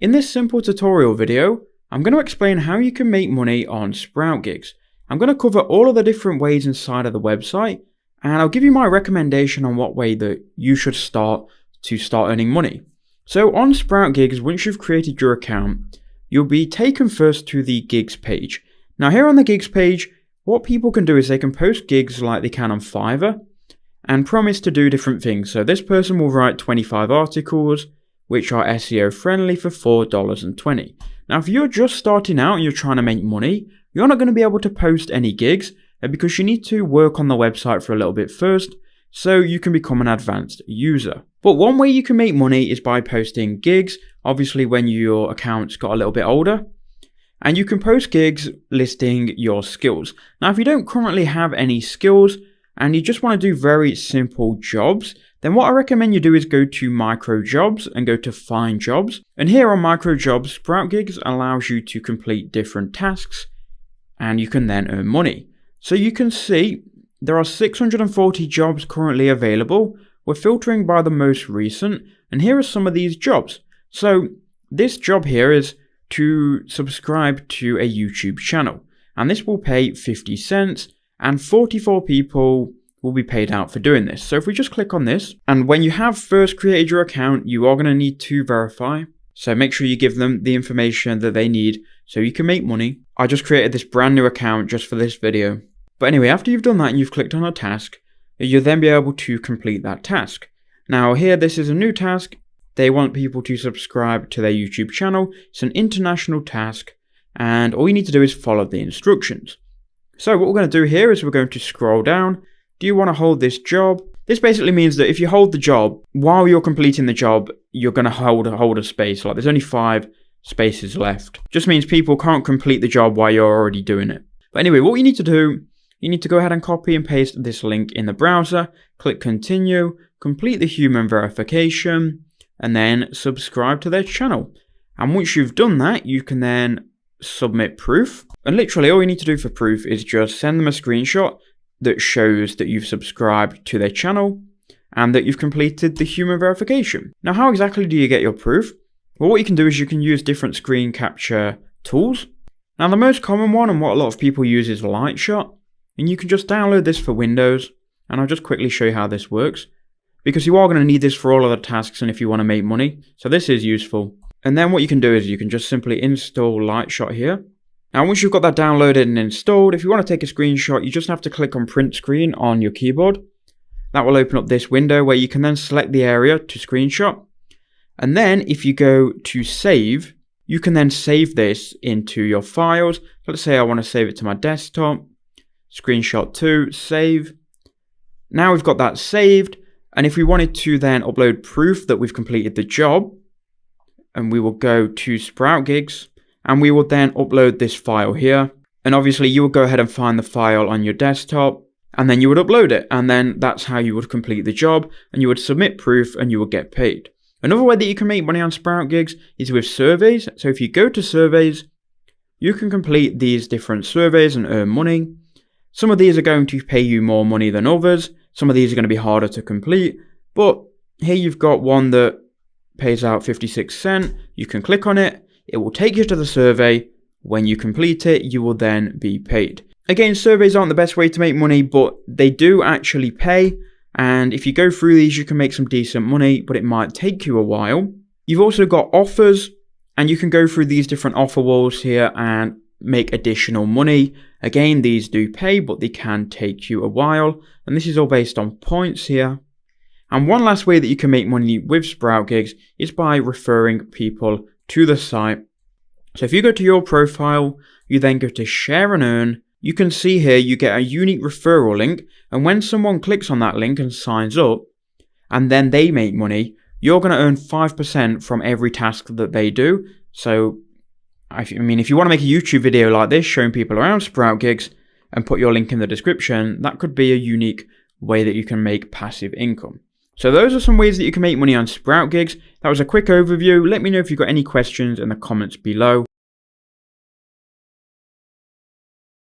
In this simple tutorial video, I'm going to explain how you can make money on SproutGigs. I'm going to cover all of the different ways inside of the website, and I'll give you my recommendation on what way that you should start to start earning money. So on SproutGigs, once you've created your account, you'll be taken first to the gigs page. Now here on the gigs page, what people can do is they can post gigs like they can on Fiverr and promise to do different things. So this person will write 25 articles, which are SEO friendly for $4.20. Now, if you're just starting out and you're trying to make money, you're not going to be able to post any gigs because you need to work on the website for a little bit first so you can become an advanced user. But one way you can make money is by posting gigs, obviously when your account's got a little bit older. And you can post gigs listing your skills. Now, if you don't currently have any skills and you just want to do very simple jobs, then what I recommend you do is go to micro jobs and go to find jobs. And here on micro jobs, SproutGigs allows you to complete different tasks and you can then earn money. So you can see there are 640 jobs currently available. We're filtering by the most recent, and here are some of these jobs. So this job here is to subscribe to a YouTube channel, and this will pay 50 cents and 44 people will be paid out for doing this. So if we just click on this, and when you have first created your account, you are going to need to verify. So make sure you give them the information that they need so you can make money. I just created this brand new account just for this video. But anyway, after you've done that and you've clicked on a task, you'll then be able to complete that task. Now here, this is a new task. They want people to subscribe to their YouTube channel. It's an international task, and all you need to do is follow the instructions. So what we're going to do here is we're going to scroll down. Do you want to hold this job? This basically means that if you hold the job, while you're completing the job, you're going to hold a space. Like there's only 5 spaces left. Just means people can't complete the job while you're already doing it. But anyway, what you need to do, you need to go ahead and copy and paste this link in the browser, click continue, complete the human verification, and then subscribe to their channel. And once you've done that, you can then submit proof. And literally all you need to do for proof is just send them a screenshot that shows that you've subscribed to their channel and that you've completed the human verification. Now, how exactly do you get your proof? Well, what you can do is you can use different screen capture tools. Now, the most common one and what a lot of people use is Lightshot. And you can just download this for Windows. And I'll just quickly show you how this works, because you are going to need this for all of the tasks and if you want to make money. So this is useful. And then what you can do is you can just simply install Lightshot here. Now once you've got that downloaded and installed, if you want to take a screenshot, you just have to click on print screen on your keyboard. That will open up this window where you can then select the area to screenshot. And then if you go to save, you can then save this into your files. Let's say I want to save it to my desktop. Screenshot 2, save. Now we've got that saved. And if we wanted to then upload proof that we've completed the job, and we will go to SproutGigs, and we will then upload this file here. And obviously you will go ahead and find the file on your desktop, and then you would upload it. And then that's how you would complete the job, and you would submit proof and you would get paid. Another way that you can make money on SproutGigs is with surveys. So if you go to surveys, you can complete these different surveys and earn money. Some of these are going to pay you more money than others. Some of these are going to be harder to complete, but here you've got one that pays out 56 cents. You can click on it. It will take you to the survey. When you complete it, you will then be paid. Again, surveys aren't the best way to make money, but they do actually pay. And if you go through these, you can make some decent money, but it might take you a while. You've also got offers, and you can go through these different offer walls here and make additional money. Again, these do pay, but they can take you a while. And this is all based on points here. And one last way that you can make money with SproutGigs is by referring people to the site. So if you go to your profile, you then go to share and earn. You can see here you get a unique referral link. And when someone clicks on that link and signs up, and then they make money, you're going to earn 5% from every task that they do. So if you want to make a YouTube video like this showing people around SproutGigs and put your link in the description, that could be a unique way that you can make passive income. So those are some ways that you can make money on SproutGigs. That was a quick overview. Let me know if you've got any questions in the comments below.